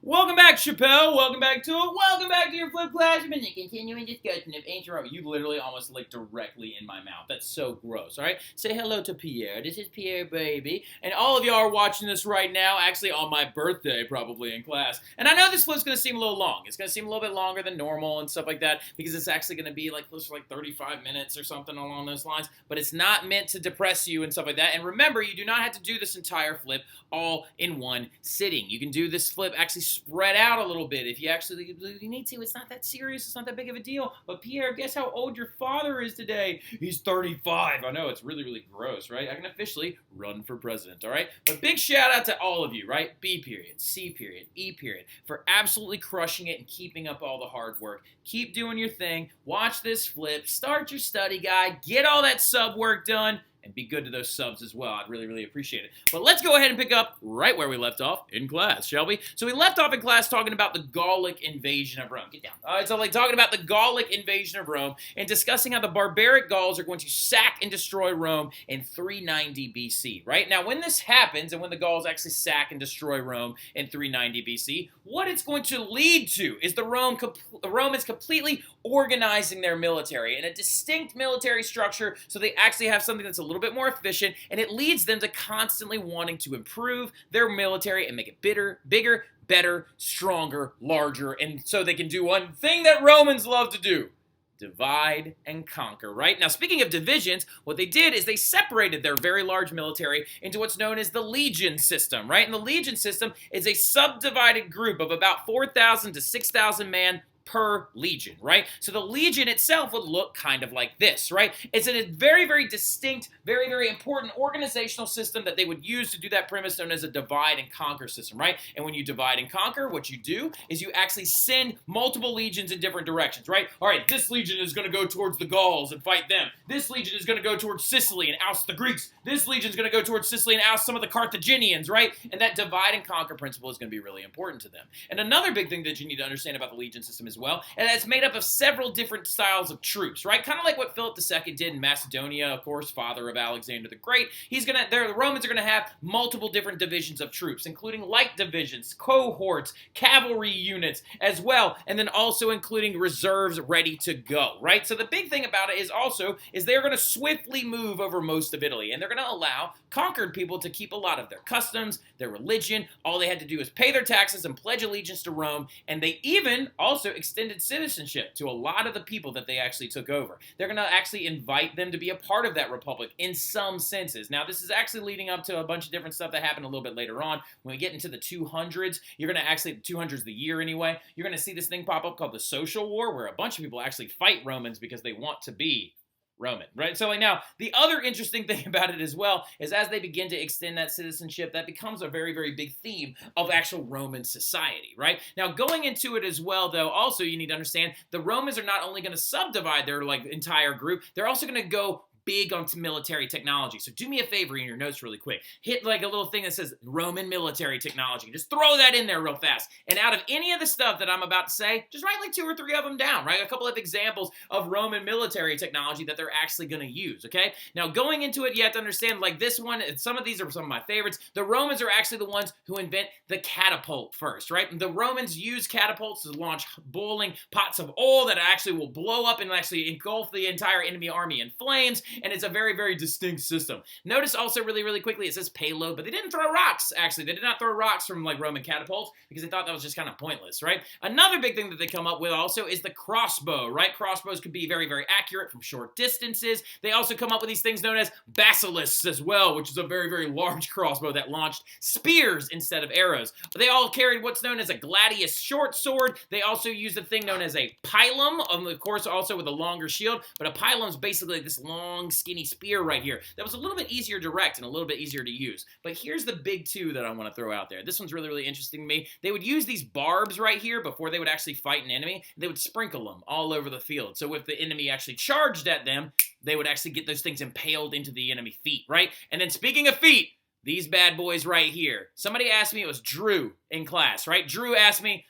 Welcome back, Chappelle. Welcome back to it. Welcome back to your flip class. You've been the continuing discussion of ancient Rome. You literally almost licked directly in my mouth. That's so gross, all right? Say hello to Pierre. This is Pierre, baby. And all of y'all are watching this right now, actually on my birthday, probably in class. And I know this flip's going to seem a little long. It's going to seem a little bit longer than normal and stuff like that because it's actually going to be like close to like 35 minutes or something along those lines. But it's not meant to depress you and stuff like that. And remember, you do not have to do this entire flip all in one sitting. You can do this flip actually spread out a little bit if you actually need to. It's not that serious. It's not that big of a deal. But Pierre, guess how old your father is today? He's 35. I know, it's really, really gross, right? I can officially run for president, all right? But big shout out to all of you, right? B period, C period, E period, for absolutely crushing it and keeping up all the hard work. Keep doing your thing. Watch this flip. Start your study guide. Get all that sub work done. And be good to those subs as well. I'd really, really appreciate it. But let's go ahead and pick up right where we left off in class, shall we? So we left off in class talking about the Gallic invasion of Rome. Get down. All right, so talking about the Gallic invasion of Rome and discussing how the barbaric Gauls are going to sack and destroy Rome in 390 BC, right? Now, when this happens and when the Gauls actually sack and destroy Rome in 390 BC, what it's going to lead to is the Romans completely organizing their military in a distinct military structure so they actually have something that's a little bit more efficient, and it leads them to constantly wanting to improve their military and make it bigger, better, stronger, larger, and so they can do one thing that Romans love to do: divide and conquer, right? Now, speaking of divisions, what they did is they separated their very large military into what's known as the legion system, right? And the legion system is a subdivided group of about 4,000 to 6,000 men per legion, right? So the legion itself would look kind of like this, right? It's a very, very distinct, very, very important organizational system that they would use to do that premise known as a divide and conquer system, right? And when you divide and conquer, what you do is you actually send multiple legions in different directions, right? All right, this legion is going to go towards the Gauls and fight them. This legion is going to go towards Sicily and oust the Greeks. This legion is going to go towards Sicily and oust some of the Carthaginians, right? And that divide and conquer principle is going to be really important to them. And another big thing that you need to understand about the legion system is well, and it's made up of several different styles of troops, right? Kind of like what Philip II did in Macedonia, of course, father of Alexander the Great. The Romans are going to have multiple different divisions of troops, including light divisions, cohorts, cavalry units as well, and then also including reserves ready to go, right? So the big thing about it is they're going to swiftly move over most of Italy, and they're going to allow conquered people to keep a lot of their customs, their religion. All they had to do is pay their taxes and pledge allegiance to Rome, and they even also extended citizenship to a lot of the people that they actually took over. They're going to actually invite them to be a part of that republic in some senses. Now, this is actually leading up to a bunch of different stuff that happened a little bit later on. When we get into the 200s, you're going to actually, 200s the year anyway, you're going to see this thing pop up called the Social War, where a bunch of people actually fight Romans because they want to be Roman, right? So now, the other interesting thing about it as well is as they begin to extend that citizenship, that becomes a very, very big theme of actual Roman society, right? Now, going into it as well, though, also you need to understand the Romans are not only going to subdivide their entire group, they're also going to go big on military technology. So do me a favor in your notes really quick. Hit a little thing that says Roman military technology. Just throw that in there real fast. And out of any of the stuff that I'm about to say, just write 2 or 3 of them down, right? A couple of examples of Roman military technology that they're actually going to use, okay? Now, going into it, you have to understand, this one, some of these are some of my favorites. The Romans are actually the ones who invent the catapult first, right? The Romans use catapults to launch boiling pots of oil that actually will blow up and actually engulf the entire enemy army in flames. And it's a very, very distinct system. Notice also really, really quickly, it says payload, but they didn't throw rocks, actually. They did not throw rocks from Roman catapults because they thought that was just kind of pointless, right? Another big thing that they come up with also is the crossbow, right? Crossbows could be very, very accurate from short distances. They also come up with these things known as basilisks as well, which is a very, very large crossbow that launched spears instead of arrows. They all carried what's known as a gladius short sword. They also used a thing known as a pilum, of course, also with a longer shield, but a pilum is basically this long, skinny spear right here that was a little bit easier to direct and a little bit easier to use. But here's the big two that I want to throw out there. This one's really, really interesting to me. They would use these barbs right here before they would actually fight an enemy. They would sprinkle them all over the field. So if the enemy actually charged at them, they would actually get those things impaled into the enemy feet, right? And then speaking of feet, these bad boys right here. Somebody asked me, it was Drew in class, right? Drew asked me,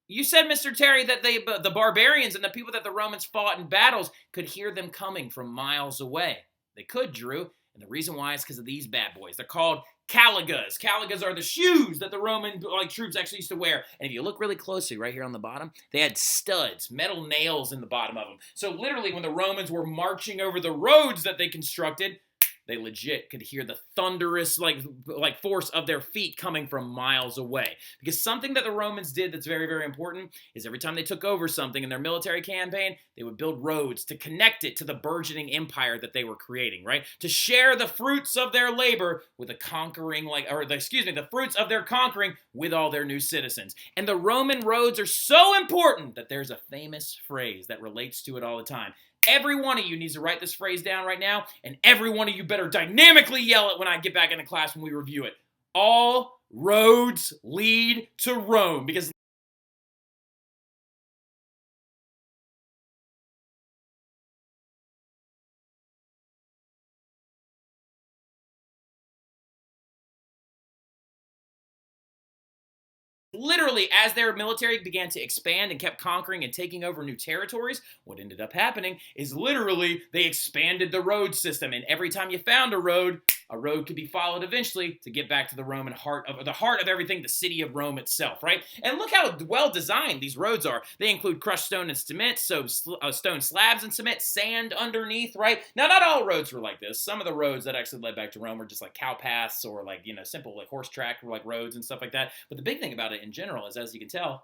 you said, Mr. Terry, that the barbarians and the people that the Romans fought in battles could hear them coming from miles away. They could, Drew. And the reason why is because of these bad boys. They're called caligas. Caligas are the shoes that the Roman troops actually used to wear. And if you look really closely right here on the bottom, they had studs, metal nails in the bottom of them. So literally when the Romans were marching over the roads that they constructed, they legit could hear the thunderous force of their feet coming from miles away. Because something that the Romans did that's very, very important is every time they took over something in their military campaign, they would build roads to connect it to the burgeoning empire that they were creating, right? To share the fruits of their labor with the fruits of their conquering with all their new citizens. And the Roman roads are so important that there's a famous phrase that relates to it all the time. Every one of you needs to write this phrase down right now, and every one of you better dynamically yell it when I get back into class when we review it. All roads lead to Rome, because literally, as their military began to expand and kept conquering and taking over new territories, what ended up happening is literally they expanded the road system. And every time you found a road could be followed eventually to get back to the Roman heart of everything, the city of Rome itself, right? And look how well designed these roads are. They include crushed stone and cement, so stone slabs and cement, sand underneath, right? Now, not all roads were like this. Some of the roads that actually led back to Rome were just like cow paths or simple horse track roads and stuff like that. But the big thing about it in general is, as you can tell,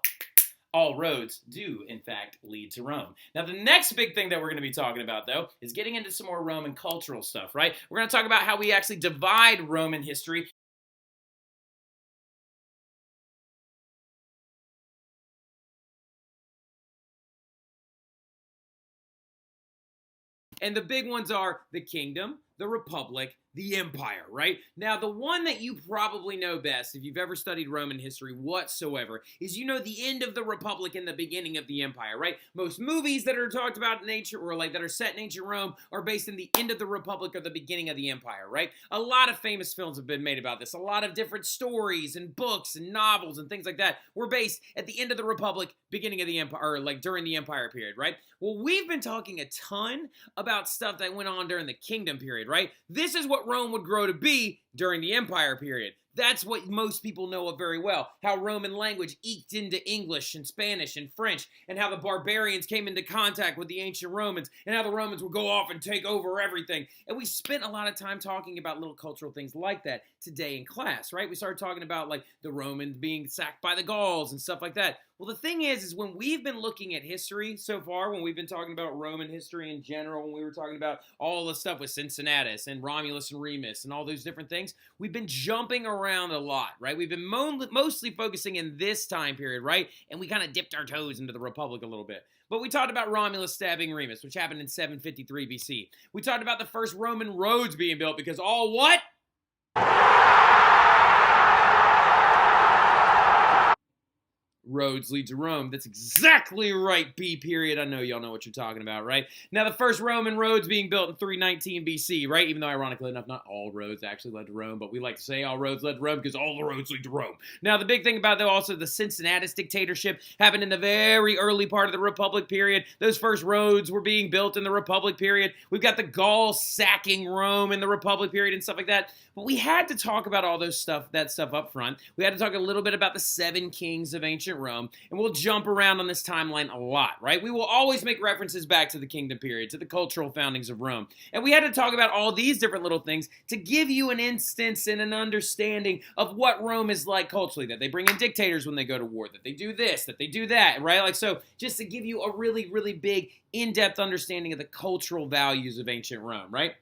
all roads do, in fact, lead to Rome. Now, the next big thing that we're going to be talking about, though, is getting into some more Roman cultural stuff, right? We're going to talk about how we actually divide Roman history. And the big ones are the kingdom, the republic, the empire, right? Now, the one that you probably know best, if you've ever studied Roman history whatsoever, is the end of the republic and the beginning of the empire, right? Most movies that are talked about in ancient, or that are set in ancient Rome, are based in the end of the republic or the beginning of the empire, right? A lot of famous films have been made about this. A lot of different stories and books and novels and things like that were based at the end of the republic, beginning of the empire, or during the empire period, right? Well, we've been talking a ton about stuff that went on during the kingdom period, right? This is what Rome would grow to be during the empire period. That's what most people know of very well. How Roman language eked into English and Spanish and French, and how the barbarians came into contact with the ancient Romans, and how the Romans would go off and take over everything. And we spent a lot of time talking about little cultural things like that today in class, right? We started talking about the Romans being sacked by the Gauls and stuff like that. Well, the thing is when we've been looking at history so far, when we've been talking about Roman history in general, when we were talking about all the stuff with Cincinnatus and Romulus and Remus and all those different things, we've been jumping around a lot, right? We've been mostly focusing in this time period, right? And we kind of dipped our toes into the Republic a little bit. But we talked about Romulus stabbing Remus, which happened in 753 BC. We talked about the first Roman roads being built because all what? Roads lead to Rome. That's exactly right, B period. I know y'all know what you're talking about, right? Now, the first Roman roads being built in 319 BC, right? Even though, ironically enough, not all roads actually led to Rome, but we like to say all roads led to Rome because all the roads lead to Rome. Now, the big thing about, though, also the Cincinnatus dictatorship happened in the very early part of the Republic period. Those first roads were being built in the Republic period. We've got the Gauls sacking Rome in the Republic period and stuff like that. But we had to talk about all that stuff up front. We had to talk a little bit about the 7 kings of ancient Rome, and we'll jump around on this timeline a lot, right? We will always make references back to the kingdom period, to the cultural foundings of Rome. And we had to talk about all these different little things to give you an instance and an understanding of what Rome is like culturally, that they bring in dictators when they go to war, that they do this, that they do that, right? So just to give you a really, really big, in-depth understanding of the cultural values of ancient Rome, right?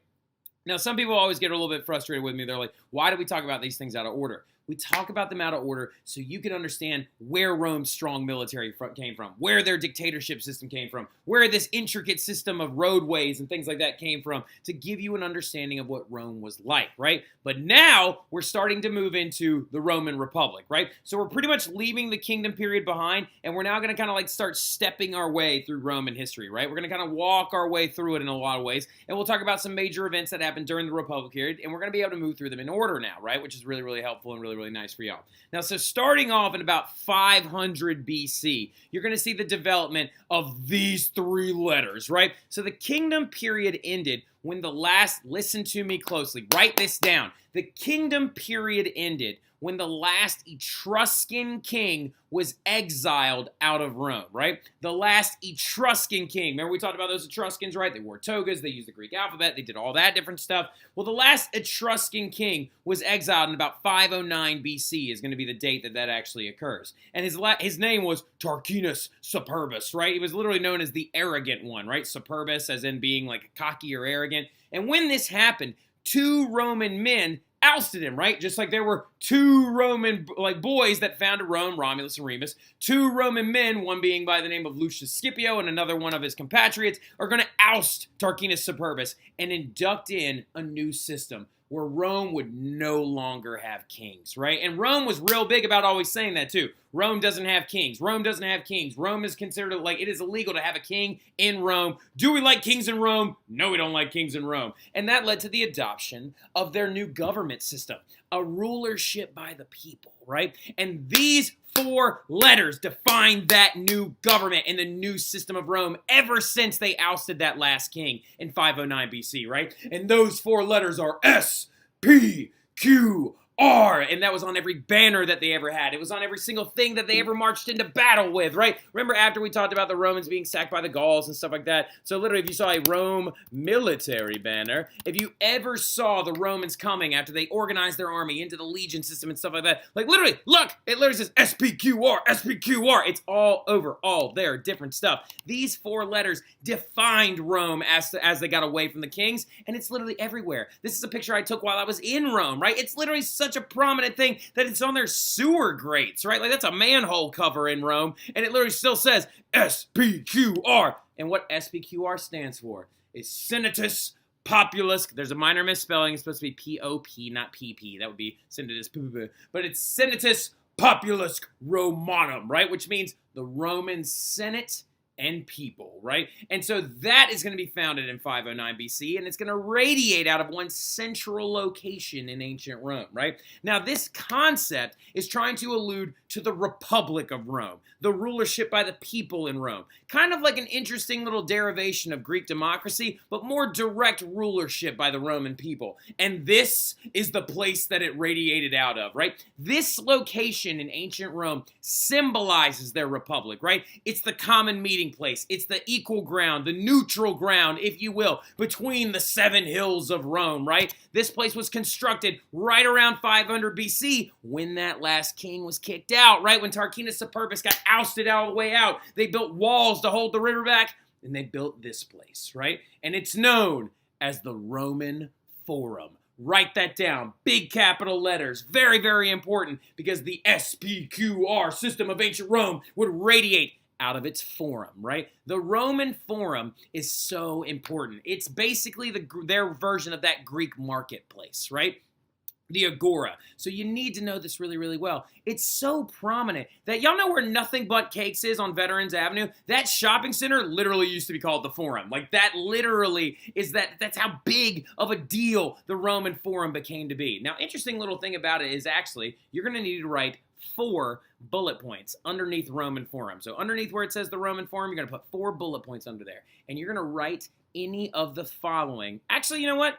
Now, some people always get a little bit frustrated with me. They're like, why do we talk about these things out of order? We talk about them out of order so you can understand where Rome's strong military came from, where their dictatorship system came from, where this intricate system of roadways and things like that came from, to give you an understanding of what Rome was like, right? But now we're starting to move into the Roman Republic, right? So we're pretty much leaving the kingdom period behind, and we're now going to kind of start stepping our way through Roman history, right? We're going to kind of walk our way through it in a lot of ways, and we'll talk about some major events that happened during the Republic period, and we're going to be able to move through them in order now, right? Which is really, really helpful and really nice for y'all. Now, so starting off in about 500 BC, you're going to see the development of these 3 letters, right? So the kingdom period ended listen to me closely, write this down. The kingdom period ended when the last Etruscan king was exiled out of Rome, right? The last Etruscan king. Remember we talked about those Etruscans, right? They wore togas, they used the Greek alphabet, they did all that different stuff. Well, the last Etruscan king was exiled in about 509 BC is going to be the date that actually occurs. And his name was Tarquinius Superbus, right? He was literally known as the arrogant one, right? Superbus as in being like cocky or arrogant. And when this happened, 2 Roman men ousted him, right? Just like there were 2 Roman boys that founded Rome, Romulus and Remus. 2 Roman men, one being by the name of Lucius Scipio and another one of his compatriots, are going to oust Tarquinius Superbus and induct in a new system where Rome would no longer have kings, right? And Rome was real big about always saying that too. Rome doesn't have kings. Rome doesn't have kings. Rome is considered like it is illegal to have a king in Rome. Do we like kings in Rome? No, we don't like kings in Rome. And that led to the adoption of their new government system, a rulership by the people, right? And these 4 letters define that new government and the new system of Rome ever since they ousted that last king in 509 BC, right? And those 4 letters are SPQR. And that was on every banner that they ever had. It was on every single thing that they ever marched into battle with, right? Remember after we talked about the Romans being sacked by the Gauls and stuff like that? So literally if you saw a Rome military banner, if you ever saw the Romans coming after they organized their army into the legion system and stuff like that, like literally, look, it literally says SPQR, SPQR. It's all over, all there, different stuff. These 4 letters defined Rome as they got away from the kings, and it's literally everywhere. This is a picture I took while I was in Rome, right? It's literally such a prominent thing that it's on their sewer grates, right? Like that's a manhole cover in Rome, and it literally still says SPQR. And what SPQR stands for is Senatus Populus. There's a minor misspelling. It's supposed to be P-O-P, not P-P. That would be Senatus, but it's Senatus Populus Romanum, right? Which means the Roman Senate and people, right? And so that is going to be founded in 509 BC, and it's going to radiate out of one central location in ancient Rome, right? Now, this concept is trying to allude to the Republic of Rome, the rulership by the people in Rome. Kind of like an interesting little derivation of Greek democracy, but more direct rulership by the Roman people. And this is the place that it radiated out of, right? This location in ancient Rome symbolizes their republic, right? It's the common meeting place. It's the equal ground, the neutral ground, if you will, between the 7 hills of Rome, right? This place was constructed right around 500 BC when that last king was kicked out, right? When Tarquinius Superbus got ousted all the way out. They built walls to hold the river back, and they built this place, right? And it's known as the Roman Forum. Write that down. Big capital letters. Very, very important because the SPQR system of ancient Rome would radiate out of its forum, right? The Roman Forum is so important. It's basically their version of that Greek marketplace, right? The Agora. So you need to know this really, really well. It's so prominent that y'all know where Nothing But Cakes is on Veterans Avenue? That shopping center literally used to be called the Forum. Like that literally is that's how big of a deal the Roman Forum became to be. Now, interesting little thing about it is actually you're going to need to write 4 bullet points underneath Roman Forum. So underneath where it says the Roman Forum, you're going to put 4 bullet points under there. And you're going to write any of the following. Actually, you know what?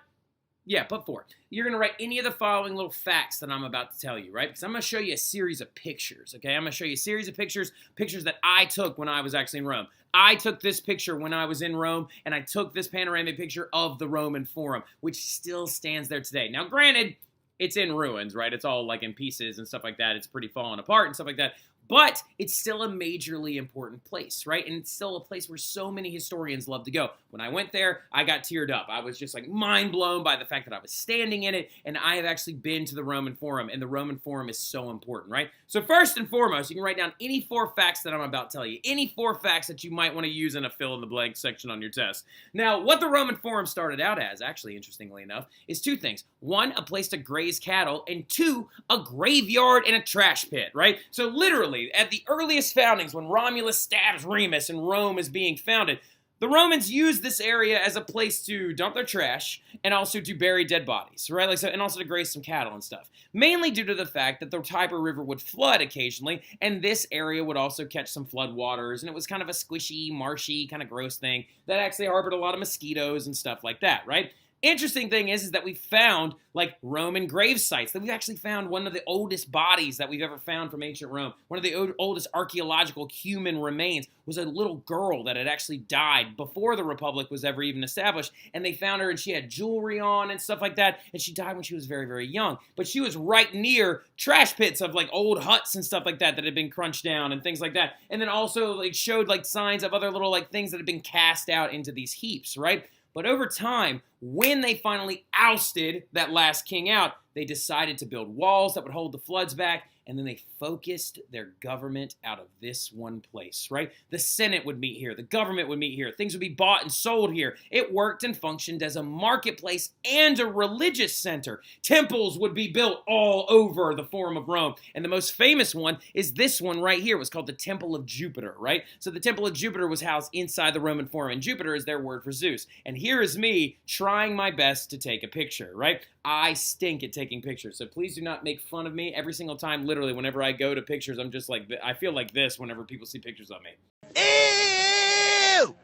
Yeah, put 4. You're going to write any of the following little facts that I'm about to tell you, right? Because I'm going to show you a series of pictures, okay? I'm going to show you a series of pictures that I took when I was actually in Rome. I took this picture when I was in Rome, and I took this panoramic picture of the Roman Forum, which still stands there today. Now, granted, it's in ruins, right? It's all like in pieces and stuff like that. It's pretty fallen apart and stuff like that. But it's still a majorly important place, right? And it's still a place where so many historians love to go. When I went there, I got teared up. I was just like mind blown by the fact that I was standing in it, and I have actually been to the Roman Forum, and the Roman Forum is so important, right? So first and foremost, you can write down any 4 facts that I'm about to tell you, any 4 facts that you might want to use in a fill-in-the-blank section on your test. Now, what the Roman Forum started out as, actually, interestingly enough, is 2 things. 1, a place to graze cattle, and 2, a graveyard and a trash pit, right? So literally, at the earliest foundings, when Romulus stabs Remus and Rome is being founded, The Romans used this area as a place to dump their trash and also to bury dead bodies, right? Like so, and also to graze some cattle and stuff. Mainly due to the fact that the Tiber River would flood occasionally, and this area would also catch some flood waters, and it was kind of a squishy, marshy, kind of gross thing that actually harbored a lot of mosquitoes and stuff like that, right? Interesting thing is that we found like Roman grave sites, that we've actually found one of the oldest bodies that we've ever found from ancient Rome. One of the oldest archaeological human remains was a little girl that had actually died before the Republic was ever even established, and they found her and she had jewelry on and stuff like that, and she died when she was very, very young. But she was right near trash pits of like old huts and stuff like that that had been crunched down and things like that, and then also like showed like signs of other little like things that had been cast out into these heaps, right? But over time, when they finally ousted that last king out, they decided to build walls that would hold the floods back, and then they focused their government out of this one place, right? The Senate would meet here. The government would meet here. Things would be bought and sold here. It worked and functioned as a marketplace and a religious center. Temples would be built all over the Forum of Rome, and the most famous one is this one right here. It was called the Temple of Jupiter, right? So the Temple of Jupiter was housed inside the Roman Forum, and Jupiter is their word for Zeus. And here is me trying my best to take a picture, right? I stink at taking pictures, so please do not make fun of me every single time. Literally, whenever I go to pictures, I'm just like, I feel like this whenever people see pictures of me. Ew!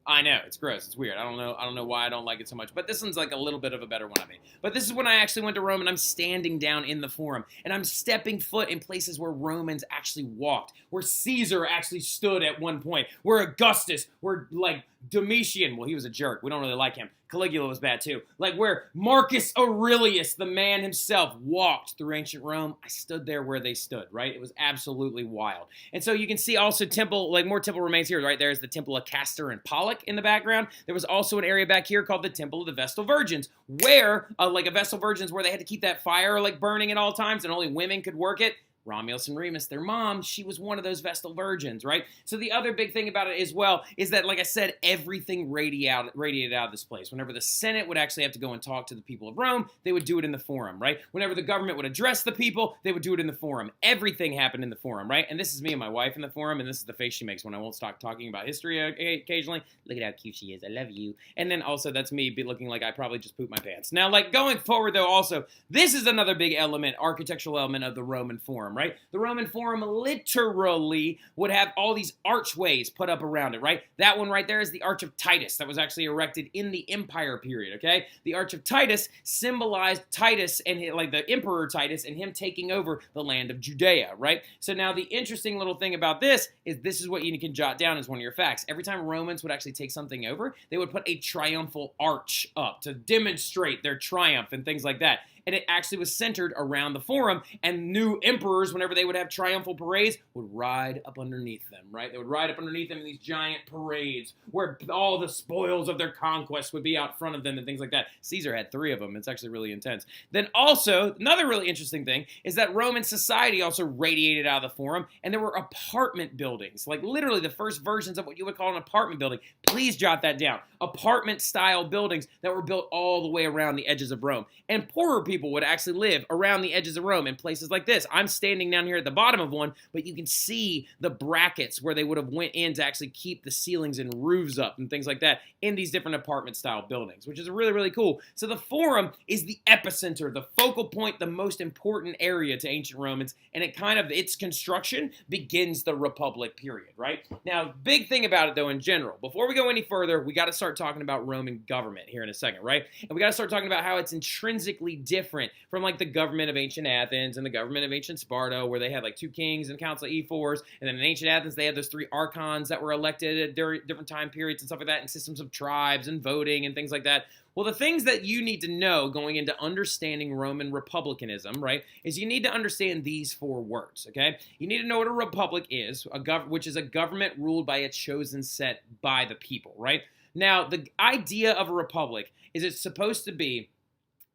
I know, it's gross, it's weird. I don't know why I don't like it so much, but this one's like a little bit of a better one of me. But this is when I actually went to Rome, and I'm standing down in the Forum, and I'm stepping foot in places where Romans actually walked, where Caesar actually stood at one point, where Augustus, where like Domitian, well, he was a jerk, we don't really like him. Caligula was bad too. Like where Marcus Aurelius, the man himself, walked through ancient Rome. I stood there where they stood, right? It was absolutely wild. And so you can see also temple, like more temple remains here, right? There's the Temple of Castor and Pollux in the background. There was also an area back here called the Temple of the Vestal Virgins, where like a Vestal Virgins where they had to keep that fire like burning at all times and only women could work it. Romulus and Remus, their mom, she was one of those Vestal Virgins, right? So the other big thing about it as well is that, like I said, everything radiated out of this place. Whenever the Senate would actually have to go and talk to the people of Rome, they would do it in the Forum, right? Whenever the government would address the people, they would do it in the Forum. Everything happened in the Forum, right? And this is me and my wife in the Forum, and this is the face she makes when I won't stop talking about history occasionally. Look at how cute she is. I love you. And then also that's me looking like I probably just pooped my pants. Now, like going forward though, also, this is another big element, architectural element of the Roman Forum, right? The Roman Forum literally would have all these archways put up around it, right? That one right there is the Arch of Titus that was actually erected in the Empire period, okay? The Arch of Titus symbolized Titus and like the Emperor Titus and him taking over the land of Judea, right? So now the interesting little thing about this is what you can jot down as one of your facts. Every time Romans would actually take something over, they would put a triumphal arch up to demonstrate their triumph and things like that. And it actually was centered around the Forum, and new emperors, whenever they would have triumphal parades, would ride up underneath them, right? They would ride up underneath them in these giant parades where all the spoils of their conquest would be out front of them and things like that. Caesar had 3 of them. It's actually really intense. Then also, another really interesting thing is that Roman society also radiated out of the Forum, and there were apartment buildings, like literally the first versions of what you would call an apartment building. Please jot that down. Apartment-style buildings that were built all the way around the edges of Rome. And poorer people would actually live around the edges of Rome in places like this. I'm standing down here at the bottom of one, but you can see the brackets where they would have went in to actually keep the ceilings and roofs up and things like that in these different apartment-style buildings, which is really, really cool. So the Forum is the epicenter, the focal point, the most important area to ancient Romans, and its construction begins the Republic period, right? Now, big thing about it, though, in general, before we go any further, we got to start talking about Roman government here in a second, right? And we got to start talking about how it's intrinsically different from like the government of ancient Athens and the government of ancient Sparta, where they had like 2 kings and council ephors, and then in ancient Athens they had those 3 archons that were elected at different time periods and stuff like that, and systems of tribes and voting and things like that. Well, the things that you need to know going into understanding Roman republicanism, right, is you need to understand these 4 words, okay? You need to know what a republic is, which is a government ruled by a chosen set by the people, right? Now, the idea of a republic is it's supposed to be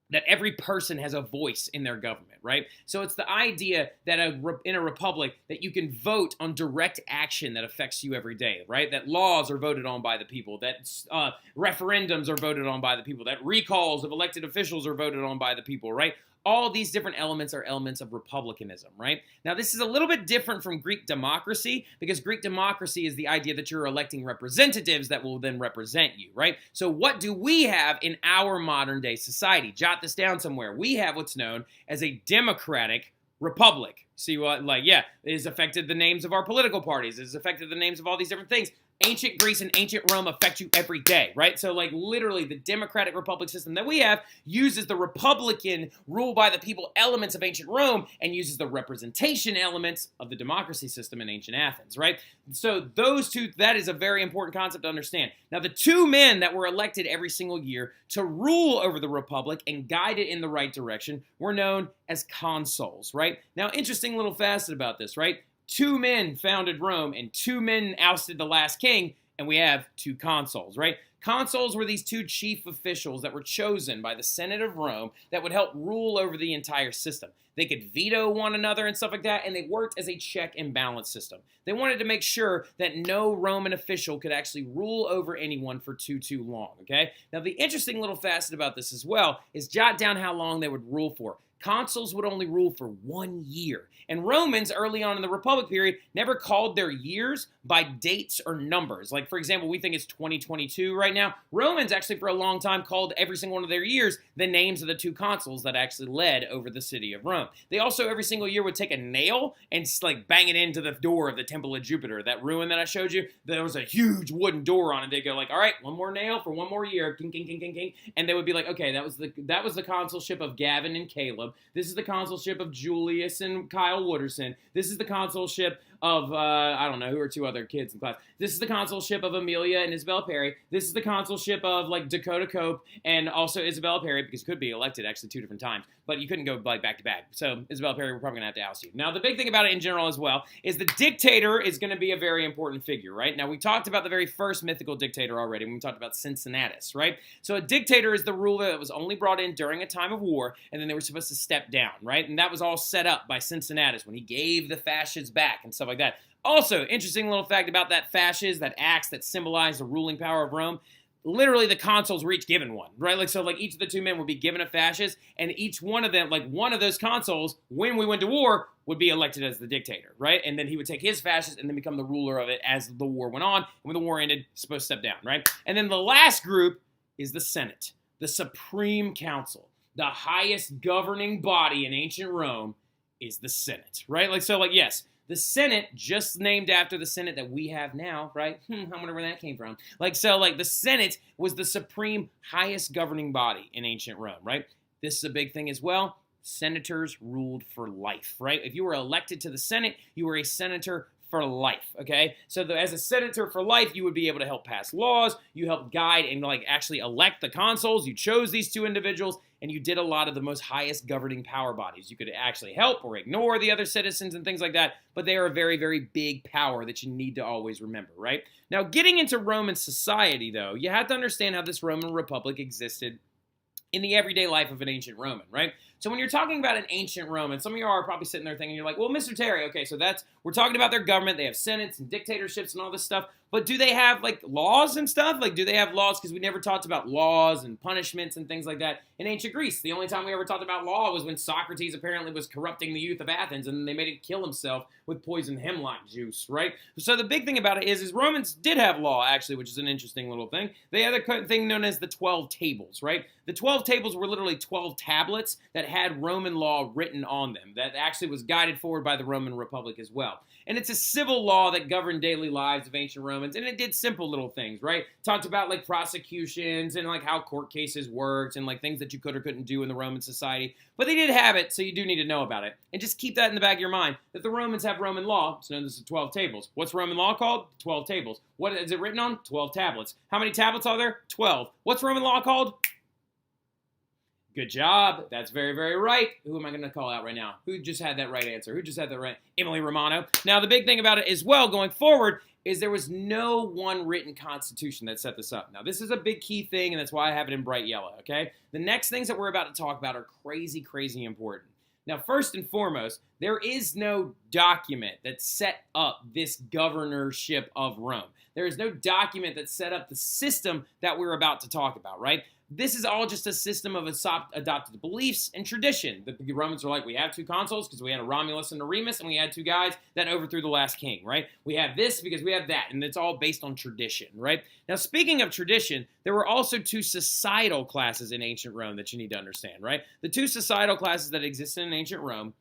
that every person has a voice in their government, right? So it's the idea that in a republic that you can vote on direct action that affects you every day, right? That laws are voted on by the people, that referendums are voted on by the people, that recalls of elected officials are voted on by the people, right? all these different elements are elements of republicanism, right? Now, this is a little bit different from Greek democracy, because Greek democracy is the idea that you're electing representatives that will then represent you, right? So what do we have in our modern day society? Jot this down somewhere. We have what's known as a democratic republic. See what, it has affected the names of our political parties. It has affected the names of all these different things. Ancient Greece and ancient Rome affect you every day, right? So, literally, the democratic republic system that we have uses the republican, rule by the people elements of ancient Rome and uses the representation elements of the democracy system in ancient Athens, right? So, those two, that is a very important concept to understand. Now, the two men that were elected every single year to rule over the republic and guide it in the right direction were known as consuls, right? Now, interesting little facet about this, right? 2 men founded Rome and 2 men ousted the last king, and we have 2 consuls, right? Consuls were these 2 chief officials that were chosen by the Senate of Rome that would help rule over the entire system. They could veto one another and stuff like that, and they worked as a check and balance system. They wanted to make sure that no Roman official could actually rule over anyone for too long, okay? Now, the interesting little facet about this as well is jot down how long they would rule for. Consuls would only rule for 1 year. And Romans, early on in the Republic period, never called their years by dates or numbers. Like, for example, we think it's 2022 right now. Romans actually, for a long time, called every single one of their years the names of the 2 consuls that actually led over the city of Rome. They also, every single year, would take a nail and, bang it into the door of the Temple of Jupiter. That ruin that I showed you, there was a huge wooden door on it. They'd go all right, 1 more nail for 1 more year, king, king, king, king, king. And they would be like, okay, that was the consulship of Gavin and Caleb. This is the consulship of Julius and Kyle Wooderson. This is the consulship of, I don't know, who are 2 other kids in class. This is the consulship of Amelia and Isabella Perry. This is the consulship of, Dakota Cope and also Isabella Perry, because it could be elected actually 2 different times, but you couldn't go, back to back. So, Isabella Perry, we're probably going to have to oust you. Now, the big thing about it in general as well is the dictator is going to be a very important figure, right? Now, we talked about the very first mythical dictator already when we talked about Cincinnatus, right? So, a dictator is the ruler that was only brought in during a time of war, and then they were supposed to step down, right? And that was all set up by Cincinnatus when he gave the fasces back and stuff like that. Also, interesting little fact about that fasces, that axe that symbolized the ruling power of Rome. Literally, the consuls were each given one, right? Each of the 2 men would be given a fasces, and each one of them, one of those consuls, when we went to war, would be elected as the dictator, right? And then he would take his fasces and then become the ruler of it as the war went on. And when the war ended, he's supposed to step down, right? And then the last group is the Senate, the Supreme Council. The highest governing body in ancient Rome is the Senate, right? Yes, the Senate, just named after the Senate that we have now, right? I wonder where that came from. The Senate was the supreme highest governing body in ancient Rome, right? This is a big thing as well. Senators ruled for life, right? If you were elected to the Senate, you were a senator for life, okay? So as a senator for life, you would be able to help pass laws, you helped guide and actually elect the consuls, you chose these 2 individuals, and you did a lot of the most highest governing power bodies. You could actually help or ignore the other citizens and things like that, but they are a very, very big power that you need to always remember, right? Now, getting into Roman society, though, you have to understand how this Roman Republic existed in the everyday life of an ancient Roman, right? So when you're talking about an ancient Roman, some of you are probably sitting there thinking, you're like, well, Mr. Terry, okay, so we're talking about their government. They have senates and dictatorships and all this stuff. But do they have, laws and stuff? Do they have laws? Because we never talked about laws and punishments and things like that in ancient Greece. The only time we ever talked about law was when Socrates apparently was corrupting the youth of Athens, and they made him kill himself with poisoned hemlock juice, right? So the big thing about it is Romans did have law, actually, which is an interesting little thing. They had a thing known as the 12 tables, right? The 12 tables were literally 12 tablets that had Roman law written on them that actually was guided forward by the Roman Republic as well. And it's a civil law that governed daily lives of ancient Romans, and it did simple little things, right? Talked about prosecutions and how court cases worked and things that you could or couldn't do in the Roman society. But they did have it, so you do need to know about it. And just keep that in the back of your mind, that the Romans have Roman law. It's known as the 12 tables. What's Roman law called? 12 tables. What is it written on? 12 tablets. How many tablets are there? 12. What's Roman law called? Good job. That's very, very right. Who am I going to call out right now? Who just had that right answer? Who just had that right? Emily Romano. Now, the big thing about it as well going forward is there was no one written constitution that set this up. Now, this is a big key thing, and that's why I have it in bright yellow, okay? The next things that we're about to talk about are crazy, crazy important. Now, first and foremost, there is no document that set up this governorship of Rome. There is no document that set up the system that we're about to talk about, right? This is all just a system of adopted beliefs and tradition. The Romans are like, we have two consuls because we had a Romulus and a Remus, and we had two guys that overthrew the last king, right? We have this because we have that, and it's all based on tradition, right? Now, speaking of tradition, there were also two societal classes in ancient Rome that you need to understand, right? The two societal classes that existed in ancient Rome,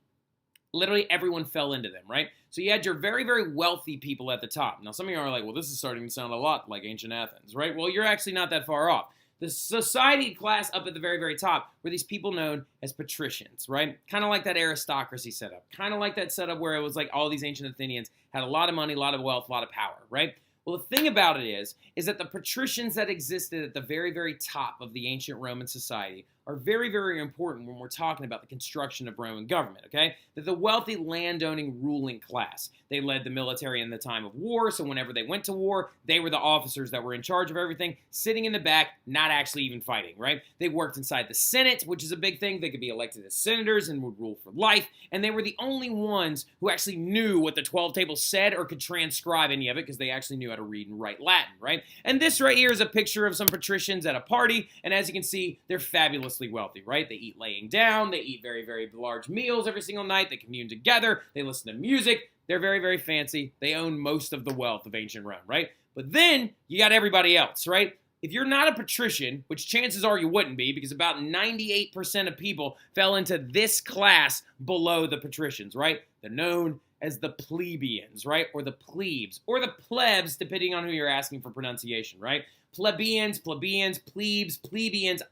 literally everyone fell into them, right? So you had your very, very wealthy people at the top. Now, some of you are like, well, this is starting to sound a lot like ancient Athens, right? Well, you're actually not that far off. The society class up at the very, very top were these people known as patricians, right? Kind of like that aristocracy setup. Kind of like that setup where it was like all these ancient Athenians had a lot of money, a lot of wealth, a lot of power, right? Well, the thing about it is that the patricians that existed at the very, very top of the ancient Roman society are very, very important when we're talking about the construction of Roman government, okay? That the wealthy landowning ruling class. They led the military in the time of war, so whenever they went to war, they were the officers that were in charge of everything, sitting in the back, not actually even fighting, right? They worked inside the Senate, which is a big thing. They could be elected as senators and would rule for life, and they were the only ones who actually knew what the 12 tables said or could transcribe any of it because they actually knew how to read and write Latin, right? And this right here is a picture of some patricians at a party, and as you can see, they're fabulously wealthy, right? They eat laying down, they eat very, very large meals every single night, they commune together, they listen to music, they're very, very fancy, they own most of the wealth of ancient Rome, right? But then you got everybody else, right? If you're not a patrician, which chances are you wouldn't be, because about 98% of people fell into this class below the patricians, right? They're known as the plebeians, right? Or the plebes, or the plebs, depending on who you're asking for pronunciation, right? Plebeians, plebeians.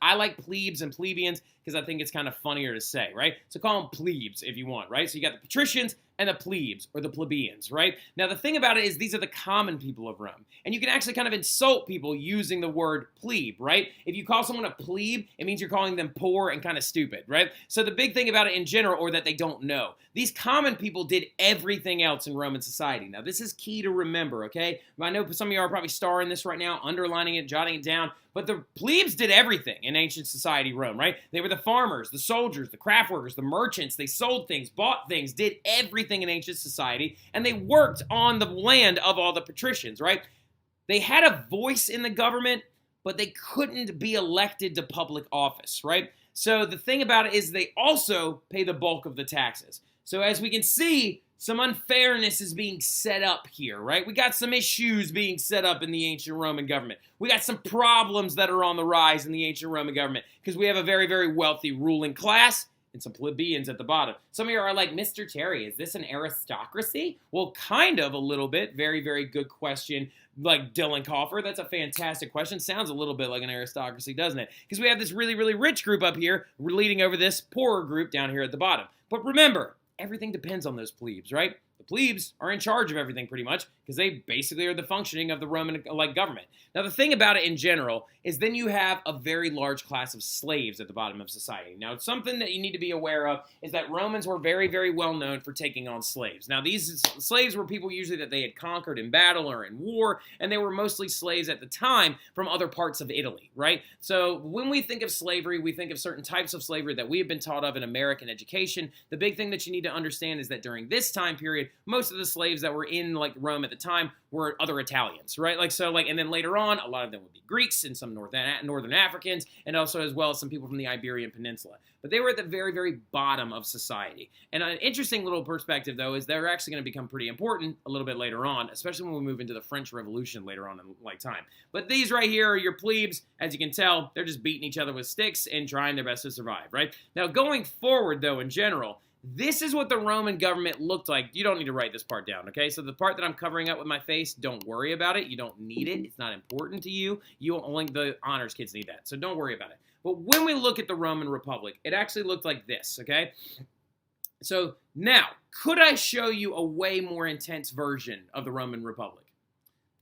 I like plebes and plebeians because I think it's kind of funnier to say, right? So call them plebes if you want, right? So you got the patricians and the plebes, or the plebeians, right? Now, the thing about it is these are the common people of Rome. And you can actually kind of insult people using the word plebe, right? If you call someone a plebe, it means you're calling them poor and kind of stupid, right? So the big thing about it in general, or that they don't know, these common people did everything else in Roman society. Now, this is key to remember, okay? I know some of you are probably starring this right now, underlining it, jotting it down, but the plebes did everything in ancient society Rome, right? They were the farmers, the soldiers, the craft workers, the merchants. They sold things, bought things, did everything in ancient society, and they worked on the land of all the patricians, right? They had a voice in the government, but they couldn't be elected to public office, right? So the thing about it is they also pay the bulk of the taxes. So as we can see, some unfairness is being set up here, right? We got some issues being set up in the ancient Roman government. We got some problems that are on the rise in the ancient Roman government because we have a very, very wealthy ruling class and some plebeians at the bottom. Some of you are like, Mr. Terry, is this an aristocracy? Well, kind of a little bit. Very, very good question. Like Dylan Coffer, that's a fantastic question. Sounds a little bit like an aristocracy, doesn't it? Because we have this really, really rich group up here leading over this poorer group down here at the bottom. But remember, everything depends on those plebes, right? The plebes are in charge of everything pretty much because they basically are the functioning of the Roman government. Now, the thing about it in general is then you have a very large class of slaves at the bottom of society. Now, something that you need to be aware of is that Romans were very, very well known for taking on slaves. Now, these slaves were people usually that they had conquered in battle or in war, and they were mostly slaves at the time from other parts of Italy, right? So when we think of slavery, we think of certain types of slavery that we have been taught of in American education. The big thing that you need to understand is that during this time period, most of the slaves that were in like Rome at the time were other Italians, right? And then later on, a lot of them would be Greeks and some Northern Africans, and also as well as some people from the Iberian Peninsula. But they were at the very, very bottom of society. And an interesting little perspective, though, is they're actually going to become pretty important a little bit later on, especially when we move into the French Revolution later on in time. But these right here are your plebes. As you can tell, they're just beating each other with sticks and trying their best to survive, right? Now, going forward, though, in general, this is what the Roman government looked like. You don't need to write this part down, okay? So the part that I'm covering up with my face, don't worry about it. You don't need it. It's not important to you. Only the honors kids need that, so don't worry about it. But when we look at the Roman Republic, it actually looked like this, okay? So now, could I show you a way more intense version of the Roman Republic?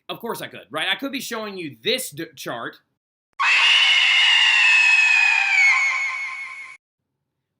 Of course I could, right? I could be showing you this chart,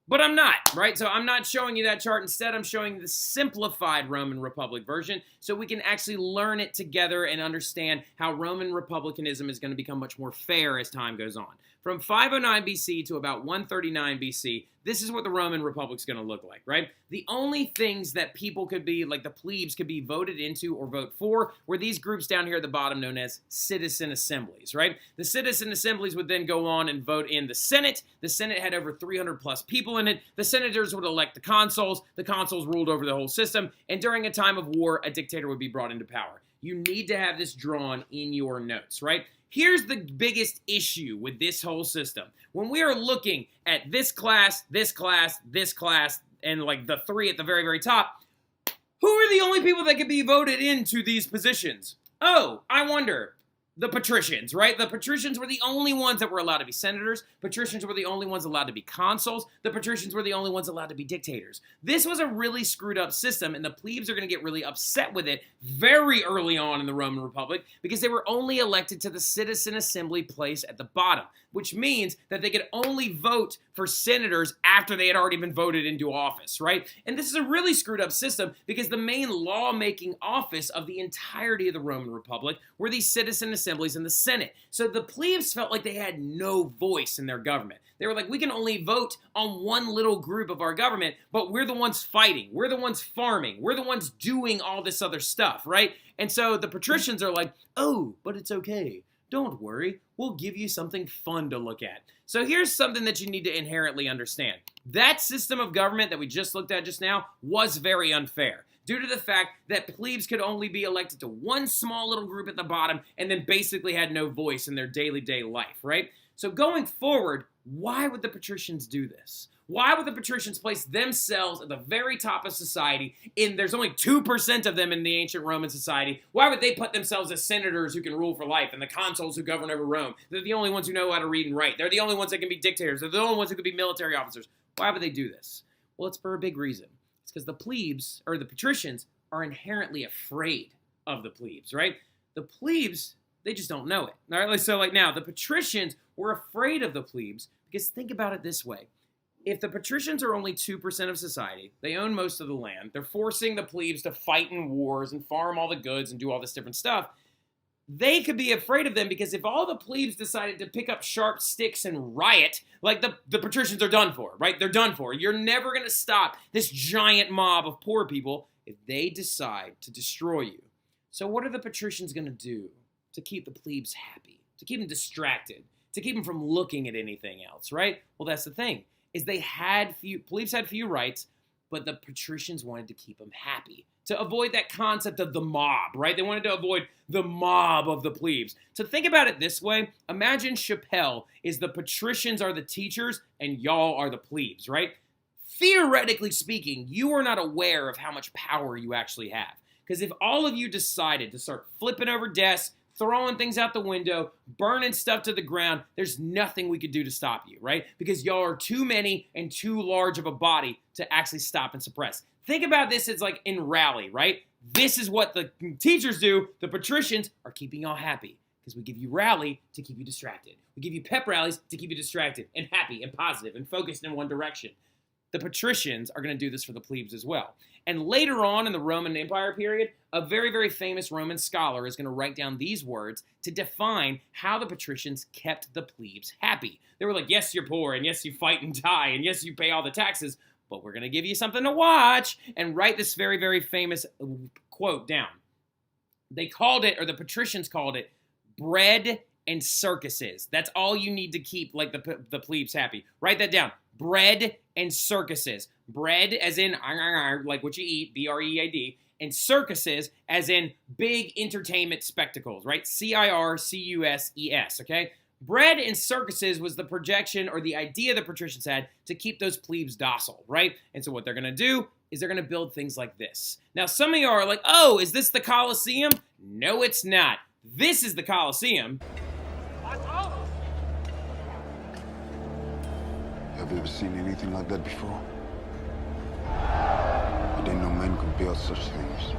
but I'm not, right? So I'm not showing you that chart. Instead, I'm showing the simplified Roman Republic version so we can actually learn it together and understand how Roman republicanism is going to become much more fair as time goes on. From 509 BC to about 139 BC, this is what the Roman Republic's going to look like, right? The only things that people could be, like the plebes, could be voted into or vote for were these groups down here at the bottom known as citizen assemblies, right? The citizen assemblies would then go on and vote in the Senate. The Senate had over 300 plus people in it. The senators would elect the consuls. The consuls ruled over the whole system. And during a time of war, a dictator would be brought into power. You need to have this drawn in your notes, right? Here's the biggest issue with this whole system. When we are looking at this class, and like the three at the very, very top, who are the only people that can be voted into these positions? Oh, I wonder. The patricians, right? The patricians were the only ones that were allowed to be senators. Patricians were the only ones allowed to be consuls. The patricians were the only ones allowed to be dictators. This was a really screwed up system, and the plebes are going to get really upset with it very early on in the Roman Republic because they were only elected to the citizen assembly place at the bottom, which means that they could only vote for senators after they had already been voted into office, right? And this is a really screwed up system because the main lawmaking office of the entirety of the Roman Republic were these citizen assemblies in the Senate. So the plebes felt like they had no voice in their government. They were like, we can only vote on one little group of our government, but we're the ones fighting. We're the ones farming. We're the ones doing all this other stuff, right? And so the patricians are like, oh, but it's okay. Don't worry. We'll give you something fun to look at. So here's something that you need to inherently understand. That system of government that we just looked at just now was very unfair, due to the fact that plebes could only be elected to one small little group at the bottom and then basically had no voice in their daily life, right? So going forward, why would the patricians do this? Why would the patricians place themselves at the very top of society? There's only 2% of them in the ancient Roman society. Why would they put themselves as senators who can rule for life and the consuls who govern over Rome? They're the only ones who know how to read and write. They're the only ones that can be dictators. They're the only ones who can be military officers. Why would they do this? Well, it's for a big reason. It's because the plebes, or the patricians, are inherently afraid of the plebes, right? The plebes, they just don't know it. All right, so like now, the patricians were afraid of the plebes because think about it this way. If the patricians are only 2% of society, they own most of the land, they're forcing the plebes to fight in wars and farm all the goods and do all this different stuff, they could be afraid of them because if all the plebes decided to pick up sharp sticks and riot, like the patricians are done for, right? They're done for. You're never going to stop this giant mob of poor people if they decide to destroy you. So what are the patricians going to do to keep the plebes happy, to keep them distracted, to keep them from looking at anything else, right? Well, that's the thing, is plebes had few rights, but the patricians wanted to keep them happy, to avoid that concept of the mob, right? They wanted to avoid the mob of the plebes. So think about it this way. Imagine Chappelle is the patricians are the teachers and y'all are the plebes, right? Theoretically speaking, you are not aware of how much power you actually have. Because if all of you decided to start flipping over desks, throwing things out the window, burning stuff to the ground, there's nothing we could do to stop you, right? Because y'all are too many and too large of a body to actually stop and suppress. Think about this as like in rally, right? This is what the teachers do. The patricians are keeping y'all happy because we give you rally to keep you distracted. We give you pep rallies to keep you distracted and happy and positive and focused in one direction. The patricians are going to do this for the plebes as well. And later on in the Roman Empire period, a very, very famous Roman scholar is going to write down these words to define how the patricians kept the plebes happy. They were like, yes, you're poor, and yes, you fight and die, and yes, you pay all the taxes, but we're going to give you something to watch, and write this very, very famous quote down. They called it, or the patricians called it, bread and circuses. That's all you need to keep like the plebes happy. Write that down. Bread and circuses. Bread as in like what you eat, B-R-E-A-D, and circuses as in big entertainment spectacles, right? C-I-R-C-U-S-E-S, okay? Bread and circuses was the projection or the idea the patricians had to keep those plebes docile, right? And so what they're going to do is they're going to build things like this. Now, some of you are like, oh, is this the Colosseum? No, it's not. This is the Colosseum. Have you ever seen anything like that before? I didn't know men could build such things.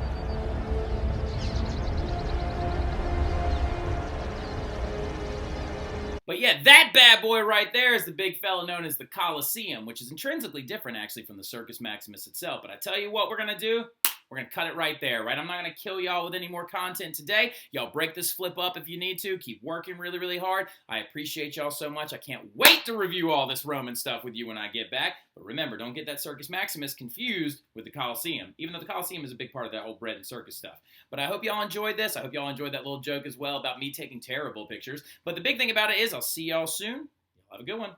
But yeah, that bad boy right there is the big fella known as the Colosseum, which is intrinsically different actually from the Circus Maximus itself. But I tell you what we're going to do. We're going to cut it right there, right? I'm not going to kill y'all with any more content today. Y'all break this flip up if you need to. Keep working really, really hard. I appreciate y'all so much. I can't wait to review all this Roman stuff with you when I get back. But remember, don't get that Circus Maximus confused with the Colosseum, even though the Colosseum is a big part of that whole bread and circus stuff. But I hope y'all enjoyed this. I hope y'all enjoyed that little joke as well about me taking terrible pictures. But the big thing about it is I'll see y'all soon. Y'all have a good one.